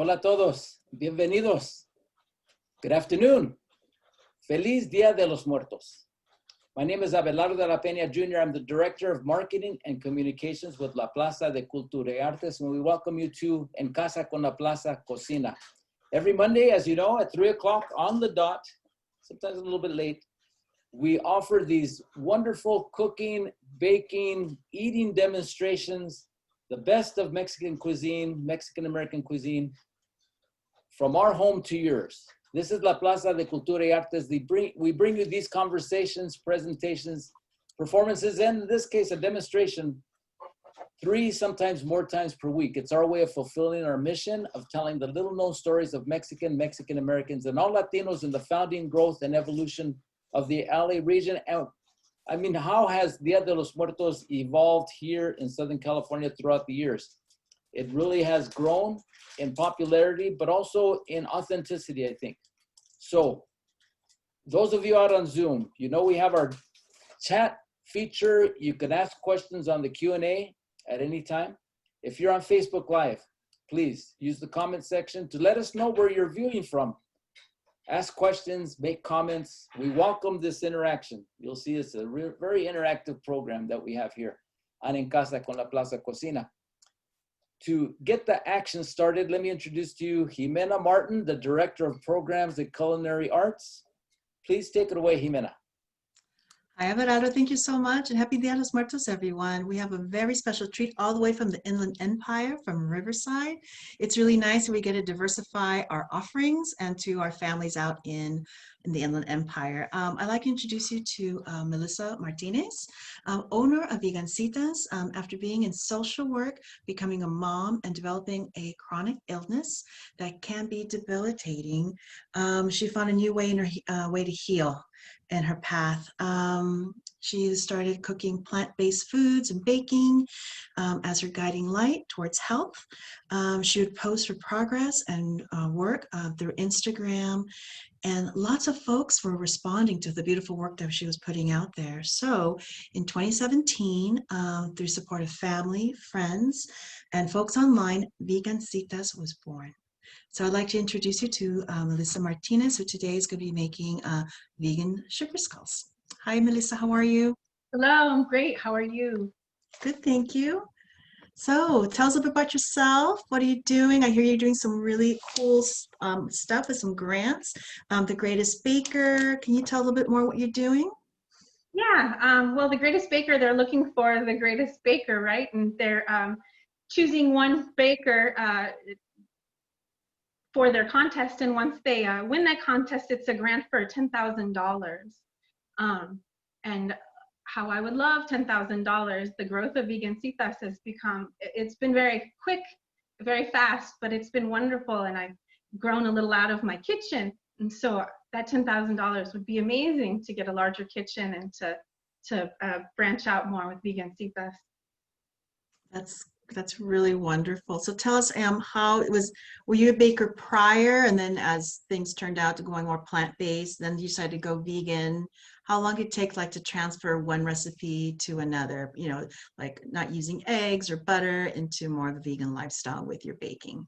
Hola a todos, bienvenidos. Good afternoon. Feliz Dia de los Muertos. My name is Abelardo de la Peña Jr. I'm the Director of Marketing and Communications with La Plaza de Cultura y Artes, and we welcome you to En Casa con la Plaza Cocina. Every Monday, as you know, at 3 o'clock on the dot, sometimes a little bit late, we offer these wonderful cooking, baking, eating demonstrations, the best of Mexican cuisine, Mexican-American cuisine, from our home to yours. This is La Plaza de Cultura y Artes. We bring you these conversations, presentations, performances, and in this case, a demonstration 3, sometimes more times per week. It's our way of fulfilling our mission of telling the little-known stories of Mexican-Americans, and all Latinos in the founding, growth, and evolution of the LA region. And I mean, how has Dia de los Muertos evolved here in Southern California throughout the years? It really has grown in popularity, but also in authenticity, I think. So those of you out on Zoom, you know we have our chat feature. You can ask questions on the Q&A at any time. If you're on Facebook Live, please use the comment section to let us know where you're viewing from. Ask questions, make comments. We welcome this interaction. You'll see it's a very interactive program that we have here on En Casa con la Plaza Cocina. To get the action started, let me introduce to you Jimena Martin, the Director of Programs and Culinary Arts. Please take it away, Jimena. Hi, Everardo. Thank you so much. And happy Dia de los Muertos, everyone. We have a very special treat all the way from the Inland Empire, from Riverside. It's really nice that we get to diversify our offerings and to our families out in the Inland Empire. I'd like to introduce you to Melissa Martinez, owner of Vegancitas. After being in social work, becoming a mom, and developing a chronic illness that can be debilitating, she found a new way in her way to heal in her path. She started cooking plant-based foods and baking as her guiding light towards health. She would post her progress and work through Instagram, and lots of folks were responding to the beautiful work that she was putting out there. So in 2017, through support of family, friends, and folks online, Vegancitas was born. So I'd like to introduce you to Melissa Martinez, who today is going to be making vegan sugar skulls. Hi, Melissa, how are you? Hello, I'm great. How are you? Good, thank you. So tell us a bit about yourself. What are you doing? I hear you're doing some really cool stuff with some grants. The Greatest Baker. Can you tell a little bit more what you're doing? Yeah, well, the Greatest Baker, they're looking for the greatest baker, right? And they're choosing one baker for their contest, and once they win that contest, it's a grant for $10,000. And how I would love $10,000. The growth of Vegancitas has it's been very quick, very fast, but it's been wonderful, and I've grown a little out of my kitchen, and so that $10,000 would be amazing to get a larger kitchen and to branch out more with Vegancitas. That's really wonderful. So tell us, how it was. Were you a baker prior, and then as things turned out to going more plant-based, then you decided to go vegan? How long did it take, like, to transfer one recipe to another? You know, like not using eggs or butter into more of a vegan lifestyle with your baking.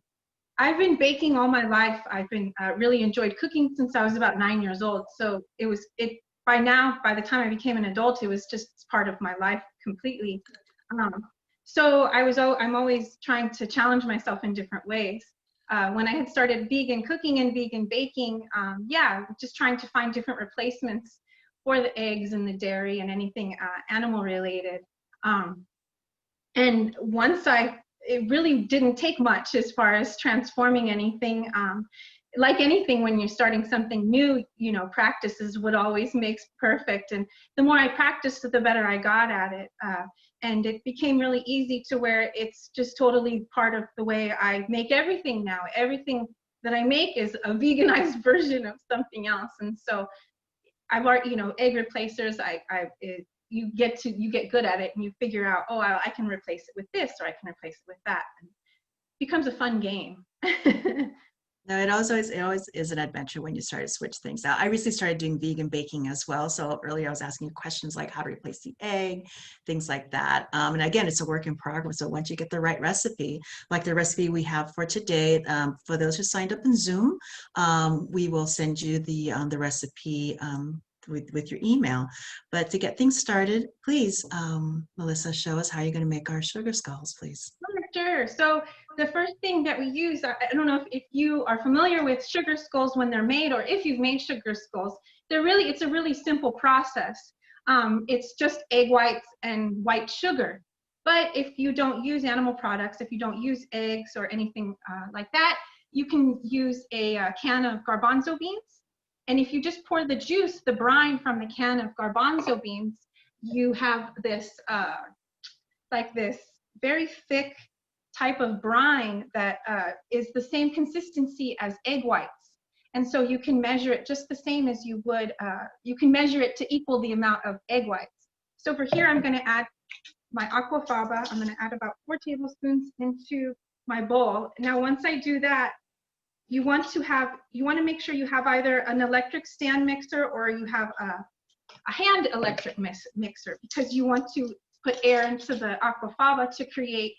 I've been baking all my life. I've been really enjoyed cooking since I was about 9 years old. So by now, by the time I became an adult, it was just part of my life completely. So I'm always trying to challenge myself in different ways. When I had started vegan cooking and vegan baking, just trying to find different replacements for the eggs and the dairy and anything animal related. And once it really didn't take much as far as transforming anything. Like anything, when you're starting something new, you know, practice is what always makes perfect. And the more I practiced, the better I got at it. And it became really easy to where it's just totally part of the way I make everything now. Everything that I make is a veganized version of something else. And so I've already, you know, egg replacers, you get good at it, and you figure out, oh, I can replace it with this, or I can replace it with that. And it becomes a fun game. No, it always is an adventure when you start to switch things out. I recently started doing vegan baking as well. So earlier I was asking you questions like how to replace the egg, things like that. And again, it's a work in progress. So once you get the right recipe, like the recipe we have for today, for those who signed up in Zoom, we will send you the recipe with your email. But to get things started, please, Melissa, show us how you're going to make our sugar skulls, please. Sure. So the first thing that we use, I don't know if you are familiar with sugar skulls when they're made, or if you've made sugar skulls, it's a really simple process. It's just egg whites and white sugar. But if you don't use animal products, if you don't use eggs or anything like that, you can use a can of garbanzo beans. And if you just pour the juice, the brine from the can of garbanzo beans, you have this like this very thick type of brine that is the same consistency as egg whites. And so you can measure it just the same as you would, you can measure it to equal the amount of egg whites. So for here, I'm going to add my aquafaba. I'm going to add about 4 tablespoons into my bowl. Now, once I do that, you want to make sure you have either an electric stand mixer or you have a hand electric mixer, because you want to put air into the aquafaba to create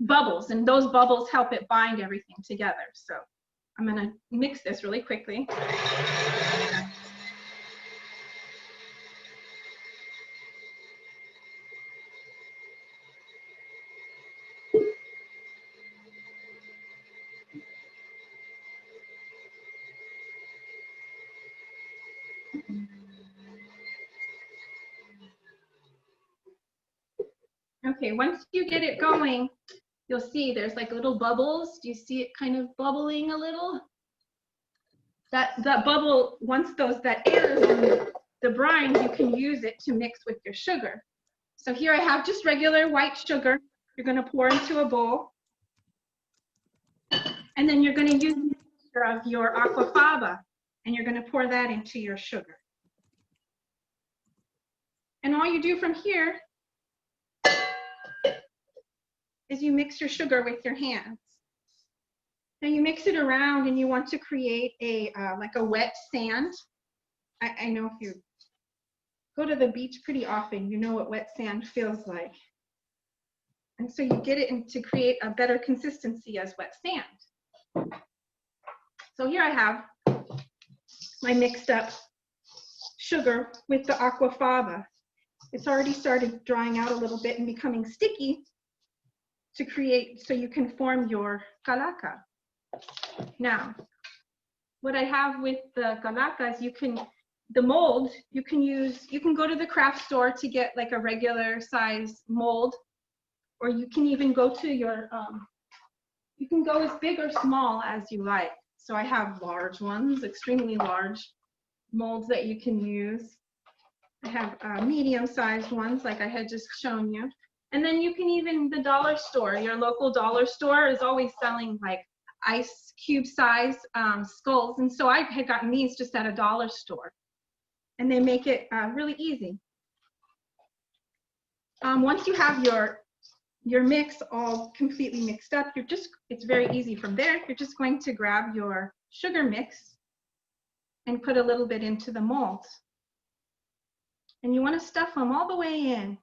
bubbles, and those bubbles help it bind everything together. So I'm going to mix this really quickly. Okay, once you get it going, you'll see there's like little bubbles. Do you see it kind of bubbling a little? That bubble, once that air is in the brine, you can use it to mix with your sugar. So here I have just regular white sugar. You're going to pour into a bowl. And then you're going to use a mixture of your aquafaba, and you're going to pour that into your sugar. And all you do from here is you mix your sugar with your hands. Now you mix it around, and you want to create like a wet sand. I know if you go to the beach pretty often, you know what wet sand feels like. And so you get it to create a better consistency as wet sand. So here I have my mixed up sugar with the aquafaba. It's already started drying out a little bit and becoming sticky to create, so you can form your calaca. Now, what I have with the calaca is the mold, you can go to the craft store to get like a regular size mold, or you can even go to your, you can go as big or small as you like. So I have large ones, extremely large molds that you can use. I have medium-sized ones like I had just shown you. And then you can even, the dollar store, your local dollar store is always selling like ice cube size skulls. And so I had gotten these just at a dollar store. And they make it really easy. Once you have your mix all completely mixed up, it's very easy from there. You're just going to grab your sugar mix and put a little bit into the mold. And you want to stuff them all the way in.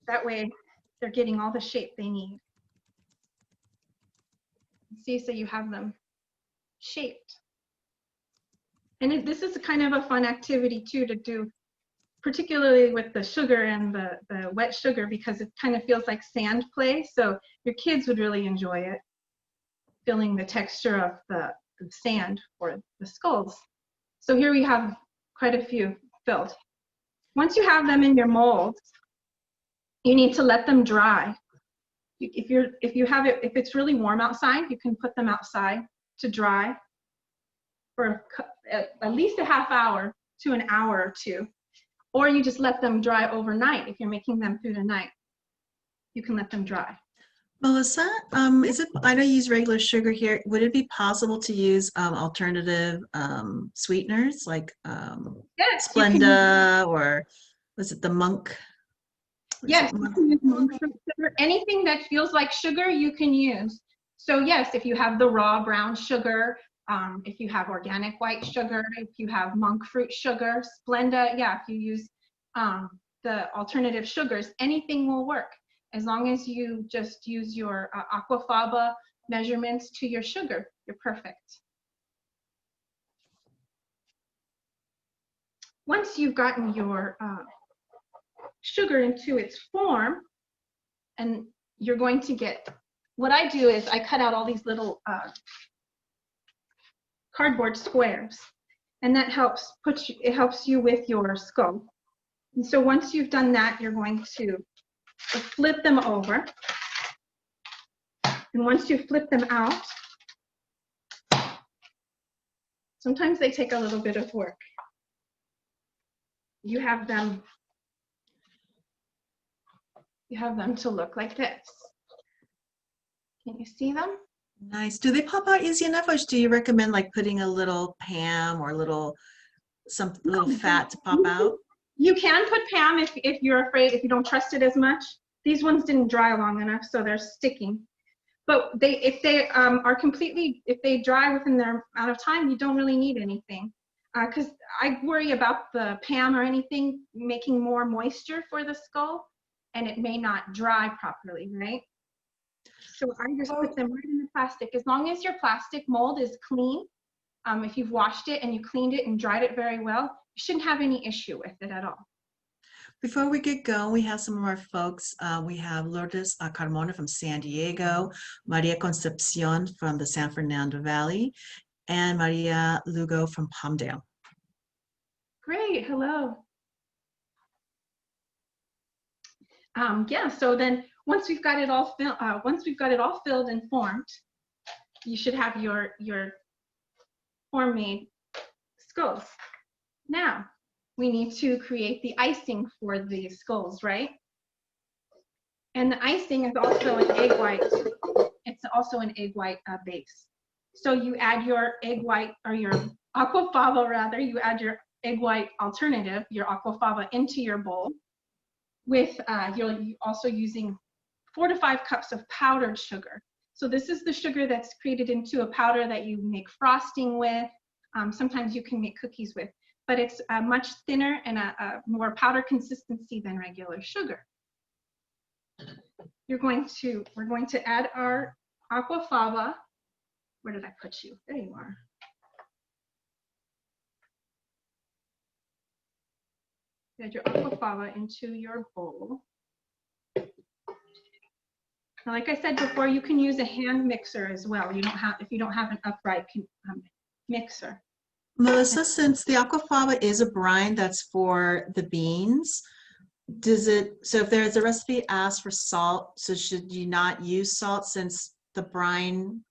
That way they're getting all the shape they need. See, so you have them shaped. And this is kind of a fun activity too to do, particularly with the sugar and the wet sugar, because it kind of feels like sand play. So your kids would really enjoy it, feeling the texture of the sand for the skulls. So here we have quite a few filled. Once you have them in your mold, you need to let them dry. If it's really warm outside, you can put them outside to dry for at least a half hour to an hour or two. Or you just let them dry overnight. If you're making them through the night, you can let them dry. Melissa, I know you use regular sugar here. Would it be possible to use alternative sweeteners like Yes, Splenda, or was it the Monk Yes, you can use monk fruit sugar. Anything that feels like sugar, you can use. So yes, if you have the raw brown sugar, if you have organic white sugar, if you have monk fruit sugar, Splenda, yeah, if you use the alternative sugars, anything will work as long as you just use your aquafaba measurements to your sugar. You're perfect. Once you've gotten your sugar into its form, and you're going to get, what I do is I cut out all these little cardboard squares, and that helps it helps you with your skull. And so once you've done that, you're going to flip them over. And once you flip them out, sometimes they take a little bit of work. You have them to look like this. Can you see them? Nice. Do they pop out easy enough, or do you recommend like putting a little Pam or little fat to pop out? You can put Pam if you're afraid, if you don't trust it as much. These ones didn't dry long enough, so they're sticking. But if they dry within their amount of time, you don't really need anything. Because I worry about the Pam or anything making more moisture for the skull, and it may not dry properly, right? So I just put them right in the plastic. As long as your plastic mold is clean, if you've washed it and you cleaned it and dried it very well, you shouldn't have any issue with it at all. Before we get going, we have some of our folks. We have Lourdes Carmona from San Diego, Maria Concepcion from the San Fernando Valley, and Maria Lugo from Palmdale. Great, hello. Yeah, so then once we've got it all filled and formed, you should have your form-made skulls. Now, we need to create the icing for the skulls, right? And the icing is also an egg white. It's also an egg white base. So you add your egg white, or your aquafaba rather, you add your egg white alternative, your aquafaba, into your bowl with, you're also using 4 to 5 cups of powdered sugar. So this is the sugar that's created into a powder that you make frosting with. Sometimes you can make cookies with, but it's much thinner and a more powder consistency than regular sugar. We're going to add our aquafaba. Where did I put you? There you are. Add your aquafaba into your bowl. Now, like I said before, you can use a hand mixer as well. If you don't have an upright mixer. Melissa, since the aquafaba is a brine that's for the beans, so if there's a recipe asks for salt, so should you not use salt since the brine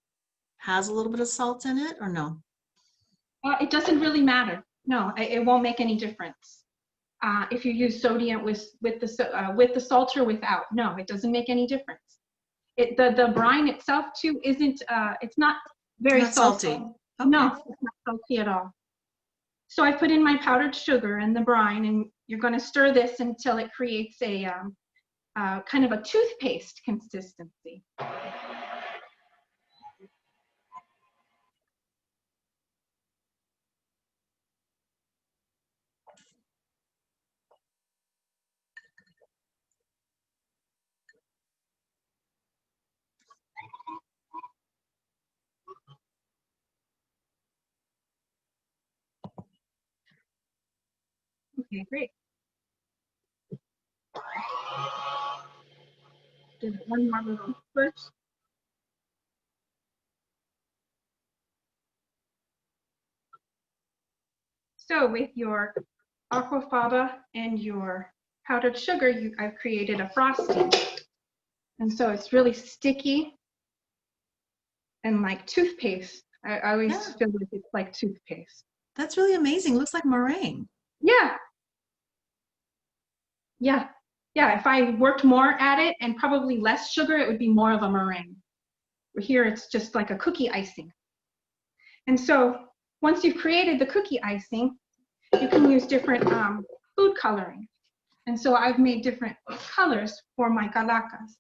has a little bit of salt in it, or no? It doesn't really matter. No, it won't make any difference. If you use sodium with the salt or without, no, it doesn't make any difference. The brine itself too isn't, it's not very salty. Okay. No, it's not salty at all. So I put in my powdered sugar and the brine, and you're going to stir this until it creates a kind of a toothpaste consistency. Okay, great. Give it one more little push. So with your aquafaba and your powdered sugar, I've created a frosting. And so it's really sticky and like toothpaste. I always feel like it's like toothpaste. That's really amazing. Looks like meringue. Yeah. Yeah. Yeah, if I worked more at it and probably less sugar, it would be more of a meringue. Here it's just like a cookie icing. And so once you've created the cookie icing, you can use different food coloring. And so I've made different colors for my calacas.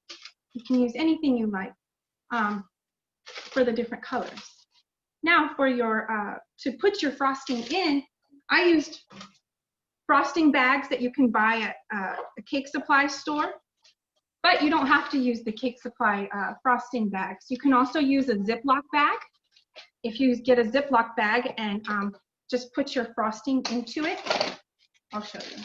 You can use anything you like for the different colors. Now for your, to put your frosting in, I used frosting bags that you can buy at a cake supply store, but you don't have to use the cake supply frosting bags. You can also use a Ziploc bag. If you get a Ziploc bag and just put your frosting into it, I'll show you.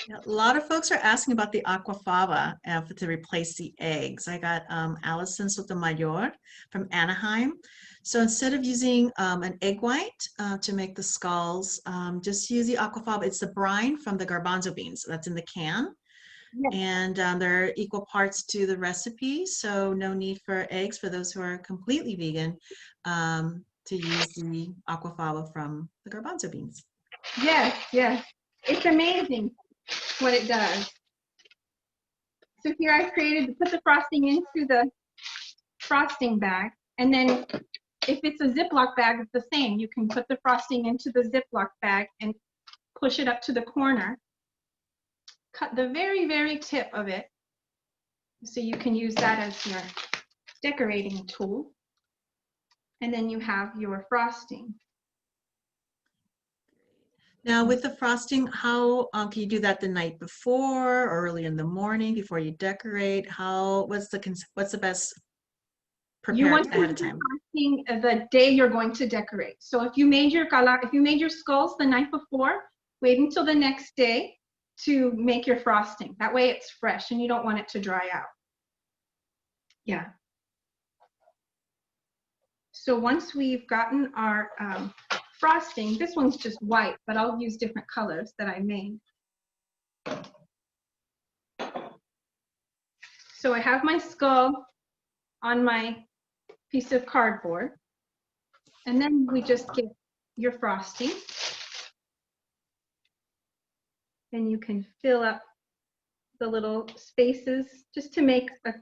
Yeah, a lot of folks are asking about the aquafaba to replace the eggs. I got Allison Sotomayor from Anaheim. So instead of using an egg white to make the skulls, just use the aquafaba. It's the brine from the garbanzo beans that's in the can. Yeah. And they're equal parts to the recipe, so no need for eggs for those who are completely vegan to use the aquafaba from the garbanzo beans. Yes, yes. It's amazing what it does. So here I've created, put the frosting into the frosting bag, and then if it's a Ziploc bag, it's the same. You can put the frosting into the Ziploc bag and push it up to the corner. Cut the very, very tip of it, so you can use that as your decorating tool. And then you have your frosting. Now with the frosting, how can you do that the night before or early in the morning before you decorate? What's the best prepared ahead of time? You want to do frosting the day you're going to decorate. So if you made your skulls the night before, wait until the next day to make your frosting. That way it's fresh and you don't want it to dry out. Yeah. So once we've gotten our frosting, this one's just white, but I'll use different colors that I made. So I have my skull on my piece of cardboard, and then we just get your frosting. And you can fill up the little spaces just to make a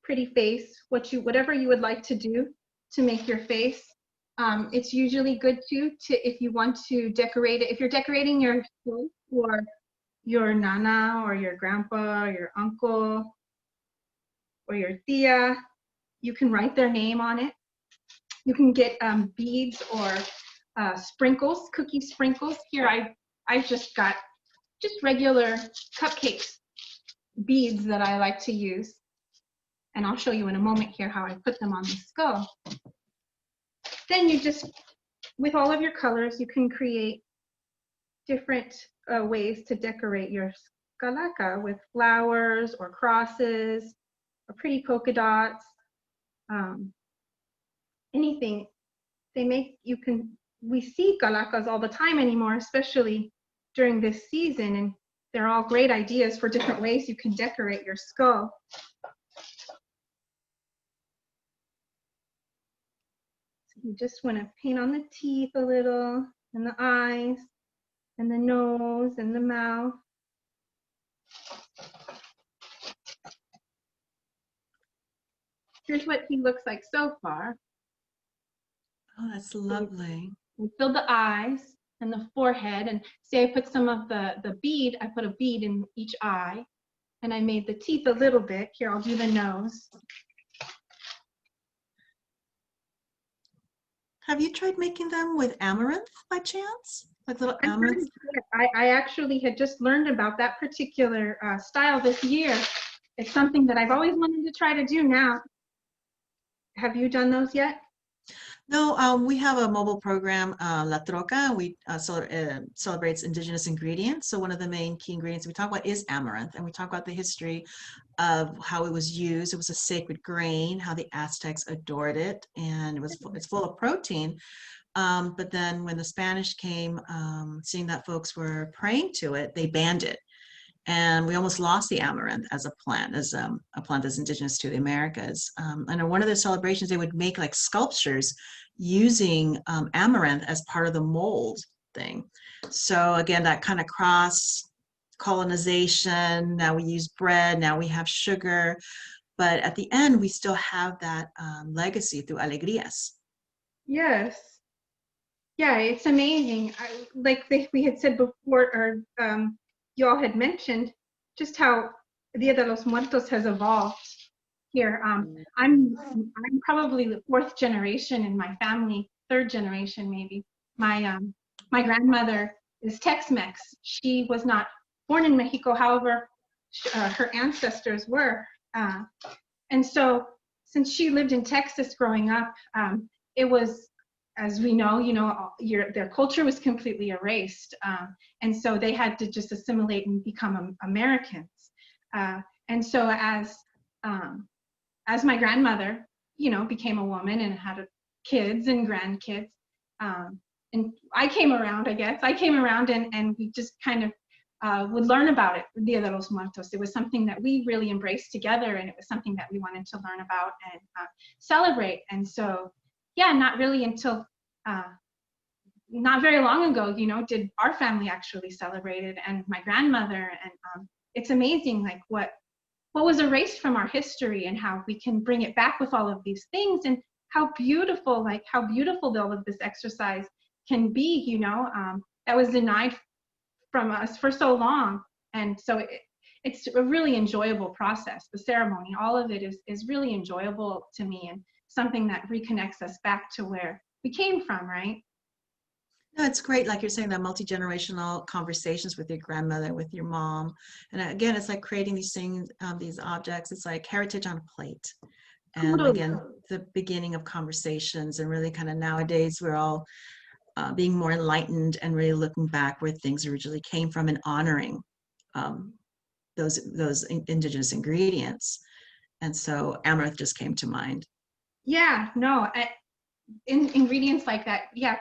pretty face, whatever you would like to do to make your face. It's usually good too if you want to decorate it. If you're decorating your school for your nana or your grandpa or your uncle or your tia, you can write their name on it. You can get beads or sprinkles, cookie sprinkles. Here I've just got just regular cupcakes beads that I like to use. And I'll show you in a moment here how I put them on the skull. Then you just, with all of your colors, you can create different ways to decorate your calaca with flowers or crosses or pretty polka dots. Anything they make, we see calacas all the time anymore, especially during this season, and they're all great ideas for different ways you can decorate your skull. So you just want to paint on the teeth a little, and the eyes, and the nose, and the mouth. Here's what he looks like so far. Oh, that's lovely. We fill the eyes and the forehead, and say I put some of the bead, I put a bead in each eye, and I made the teeth a little bit. Here, I'll do the nose. Have you tried making them with amaranth by chance? Like little amaranth? I actually had just learned about that particular style this year. It's something that I've always wanted to try to do now. Have you done those yet? No, we have a mobile program, La Troca. We celebrates indigenous ingredients. So one of the main key ingredients we talk about is amaranth, and we talk about the history of how it was used. It was a sacred grain, how the Aztecs adored it, and it's full of protein. But then when the Spanish came, seeing that folks were praying to it, they banned it. And we almost lost the amaranth as a plant that's indigenous to the Americas. And in one of the celebrations, they would make like sculptures using amaranth as part of the mold thing. So again, that kind of cross colonization. Now we use bread, now we have sugar. But at the end, we still have that legacy through alegrías. Yes. Yeah, it's amazing. Like we had said before, or you all had mentioned, just how Dia de los Muertos has evolved here. I'm probably the fourth generation in my family, third generation maybe. My grandmother is Tex-Mex. She was not born in Mexico, however, her ancestors were. And so, since she lived in Texas growing up, it was, as we know, their culture was completely erased, and so they had to just assimilate and become Americans. And so, as my grandmother, became a woman and had kids and grandkids, and I came around. I guess I came around, and we just kind of would learn about it, Dia de los Muertos. It was something that we really embraced together, and it was something that we wanted to learn about and celebrate. And so, yeah, not really until not very long ago, did our family actually celebrate it, and my grandmother. And it's amazing, like what was erased from our history and how we can bring it back with all of these things, and how beautiful all of this exercise can be, that was denied from us for so long. And so it's a really enjoyable process. The ceremony, all of it is really enjoyable to me, and something that reconnects us back to where we came from, right? No, it's great, like you're saying, that multi-generational conversations with your grandmother, with your mom. And again, it's like creating these things, these objects. It's like heritage on a plate. And Totally. again, the beginning of conversations, and really kind of nowadays we're all being more enlightened and really looking back where things originally came from, and honoring those indigenous ingredients. And so Amaranth just came to mind. Yeah, no, ingredients like that, yeah,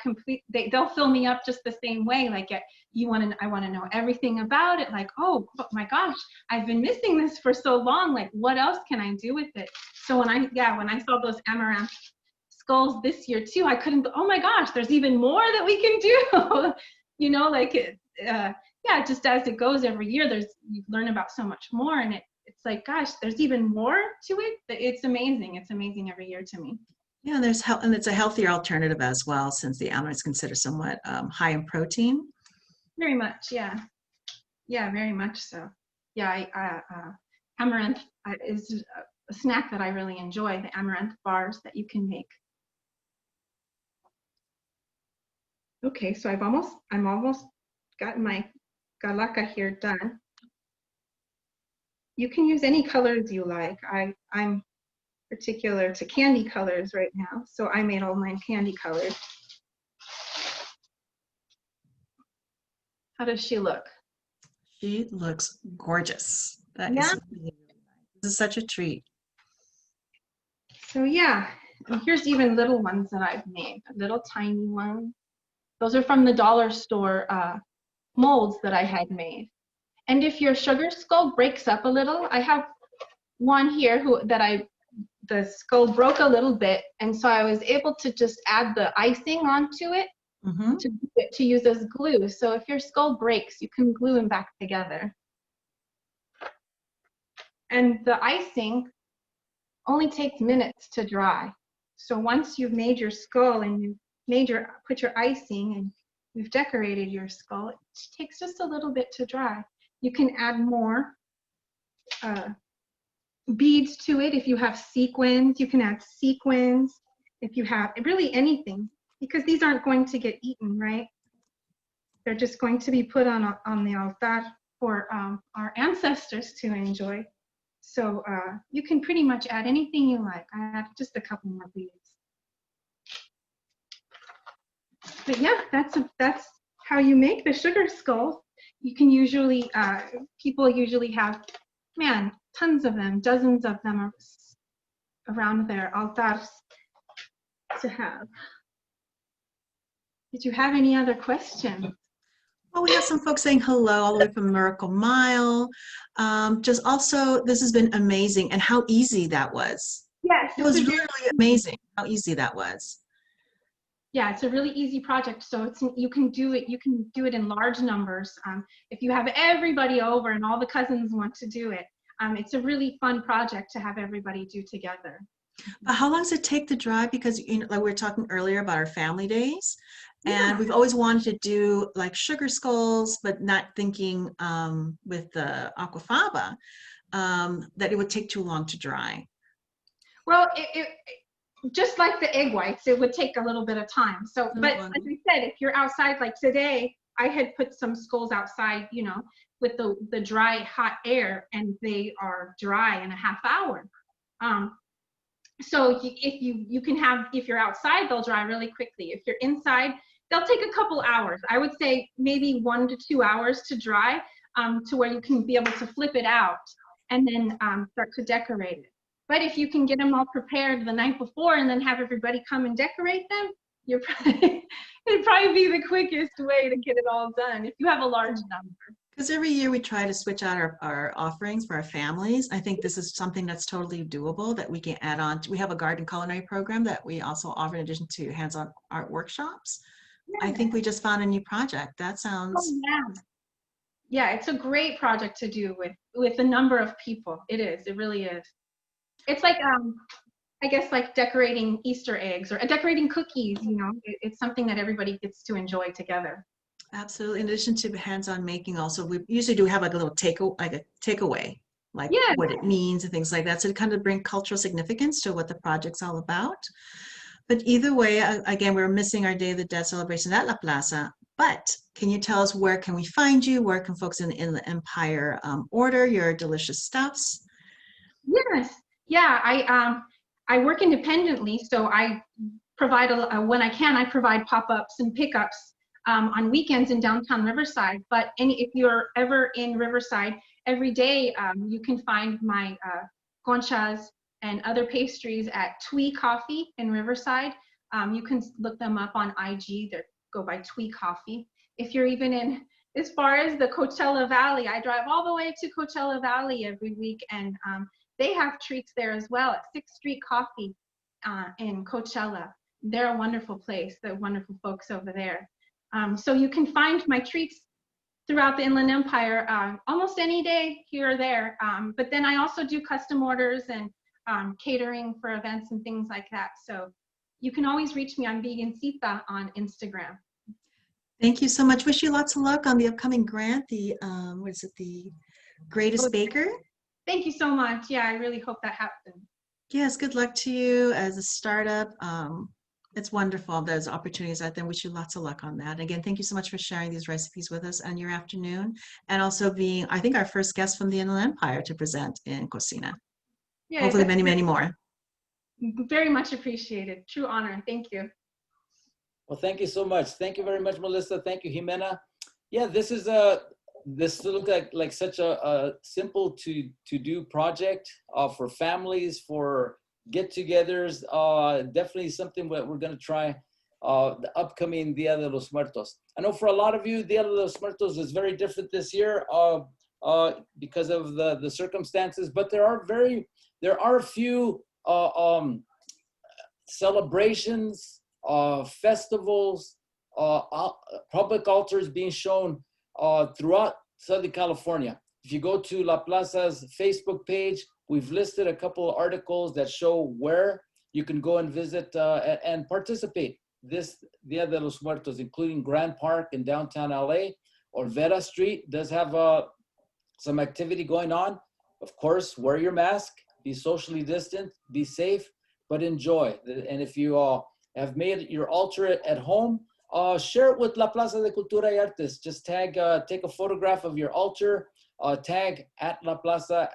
they'll fill me up just the same way. Like I want to know everything about it. Like, oh my gosh, I've been missing this for so long. Like, what else can I do with it? So when I saw those amaranth skulls this year too, I couldn't. Oh my gosh, there's even more that we can do. Yeah, just as it goes every year, you learn about so much more, and it's like, gosh, there's even more to it. It's amazing. It's amazing every year to me. Yeah, and it's a healthier alternative as well, since the amaranth is considered somewhat high in protein. Very much, yeah. Yeah, very much so. Yeah, amaranth is a snack that I really enjoy, the amaranth bars that you can make. Okay, so I'm almost got my galaka here done. You can use any colors you like. I'm particular to candy colors right now, so I made all mine candy colored. How does she look? She looks gorgeous. That Yeah. is really, really nice. This is such a treat. So yeah, and here's even little ones that I've made, little tiny ones. Those are from the dollar store molds that I had made. And if your sugar skull breaks up a little, I have one here the skull broke a little bit, and so I was able to just add the icing onto it to use as glue. So if your skull breaks, you can glue them back together. And the icing only takes minutes to dry. So once you've made your skull and you've put your icing and you've decorated your skull, it takes just a little bit to dry. You can add more beads to it. If you have sequins, you can add sequins. If you have really anything, because these aren't going to get eaten, right? They're just going to be put on the altar for our ancestors to enjoy. So you can pretty much add anything you like. I add just a couple more beads. But yeah, that's how you make the sugar skull. You can usually, people usually have, man, tons of them, dozens of them around their altars to have. Did you have any other questions? Well, we have some folks saying hello all the way from Miracle Mile. Just also, this has been amazing, and how easy that was. Yes. It was really, really amazing how easy that was. Yeah, it's a really easy project. So you can do it in large numbers. If you have everybody over and all the cousins want to do it, it's a really fun project to have everybody do together. How long does it take to dry? Because like we were talking earlier about our family days, And we've always wanted to do like sugar skulls, but not thinking with the aquafaba that it would take too long to dry. Well, just like the egg whites, it would take a little bit of time. So, but as I said, if you're outside, like today, I had put some skulls outside, you know, with the dry, hot air, and they are dry in a half hour. So if you can have, if you're outside, they'll dry really quickly. If you're inside, they'll take a couple hours. I would say maybe 1 to 2 hours to dry, to where you can be able to flip it out and then start to decorate it. But if you can get them all prepared the night before and then have everybody come and decorate them, it'd probably be the quickest way to get it all done if you have a large number. Because every year we try to switch out our offerings for our families. I think this is something that's totally doable that we can add on. We have a garden culinary program that we also offer in addition to hands-on art workshops. Yeah. I think we just found a new project. That sounds... Oh, yeah. Yeah, it's a great project to do with a number of people. It is. It really is. It's like, I guess, like decorating Easter eggs or decorating cookies, you know. It's something that everybody gets to enjoy together. Absolutely. In addition to hands-on making, also we usually do have like a little takeaway, like what it means and things like that. So to kind of bring cultural significance to what the project's all about. But either way, again, we're missing our Day of the Dead celebration at La Plaza. But can you tell us where can we find you? Where can folks in the Inland Empire order your delicious stuffs? Yes. Yeah. I work independently, so I provide when I can. I provide pop-ups and pickups on weekends in downtown Riverside. But if you're ever in Riverside, every day you can find my conchas and other pastries at Twee Coffee in Riverside. You can look them up on IG. They go by Twee Coffee. If you're even in as far as the Coachella Valley, I drive all the way to Coachella Valley every week, and they have treats there as well at 6th Street Coffee in Coachella. They're a wonderful place. They're wonderful folks over there. So you can find my treats throughout the Inland Empire almost any day here or there. But then I also do custom orders and catering for events and things like that. So you can always reach me on Vegancitas on Instagram. Thank you so much. Wish you lots of luck on the upcoming grant, the what is it, the Greatest Baker? Thank you so much. Yeah, I really hope that happens. Yes, good luck to you as a startup. It's wonderful. There's opportunities out there. Wish you lots of luck on that. Again, thank you so much for sharing these recipes with us on your afternoon, and also being, I think, our first guest from the Inland Empire to present in Cocina. Yeah, hopefully many, many more. Very much appreciated. True honor. Thank you. Well, thank you so much. Thank you very much, Melissa. Thank you, Jimena. Yeah, this looks like such a simple to do project for families, for get-togethers. Definitely something that we're going to try the upcoming Dia de los Muertos. I know for a lot of you, Dia de los Muertos is very different this year because of the circumstances, but there are a few celebrations, festivals, public altars being shown throughout Southern California. If you go to La Plaza's Facebook page, we've listed a couple of articles that show where you can go and visit and participate this Dia de los Muertos, including Grand Park in downtown LA, or Vera Street does have some activity going on. Of course, wear your mask, be socially distant, be safe, but enjoy. And if you have made your altar at home, share it with La Plaza de Cultura y Artes. Just take a photograph of your altar, tag at La Plaza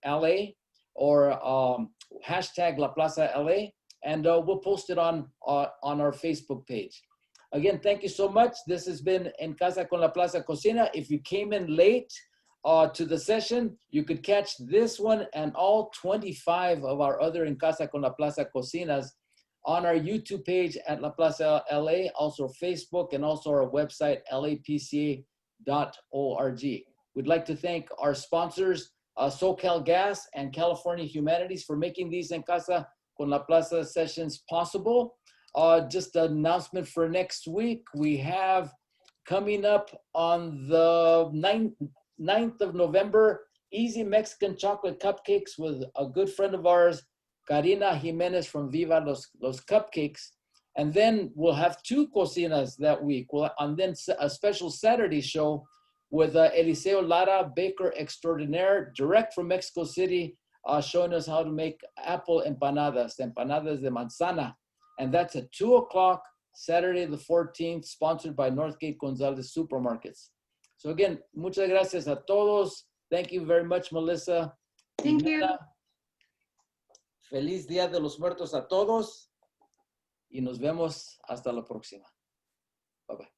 LA or hashtag La Plaza LA, and we'll post it on our Facebook page. Again, thank you so much. This has been En Casa con La Plaza Cocina. If you came in late to the session, you could catch this one and all 25 of our other En Casa con La Plaza Cocinas on our YouTube page at La Plaza LA, also Facebook, and also our website, lapca.org. We'd like to thank our sponsors, SoCal Gas and California Humanities, for making these En Casa con La Plaza sessions possible. Just an announcement for next week. We have coming up on the 9th of November, Easy Mexican Chocolate Cupcakes with a good friend of ours, Karina Jimenez from Viva Los Cupcakes. And then we'll have 2 cocinas that week. And then a special Saturday show with Eliseo Lara, baker extraordinaire, direct from Mexico City, showing us how to make apple empanadas de manzana. And that's at 2 o'clock, Saturday the 14th, sponsored by Northgate Gonzalez Supermarkets. So again, muchas gracias a todos. Thank you very much, Melissa. Thank you. Feliz Día de los Muertos a todos. Y nos vemos hasta la próxima. Bye bye.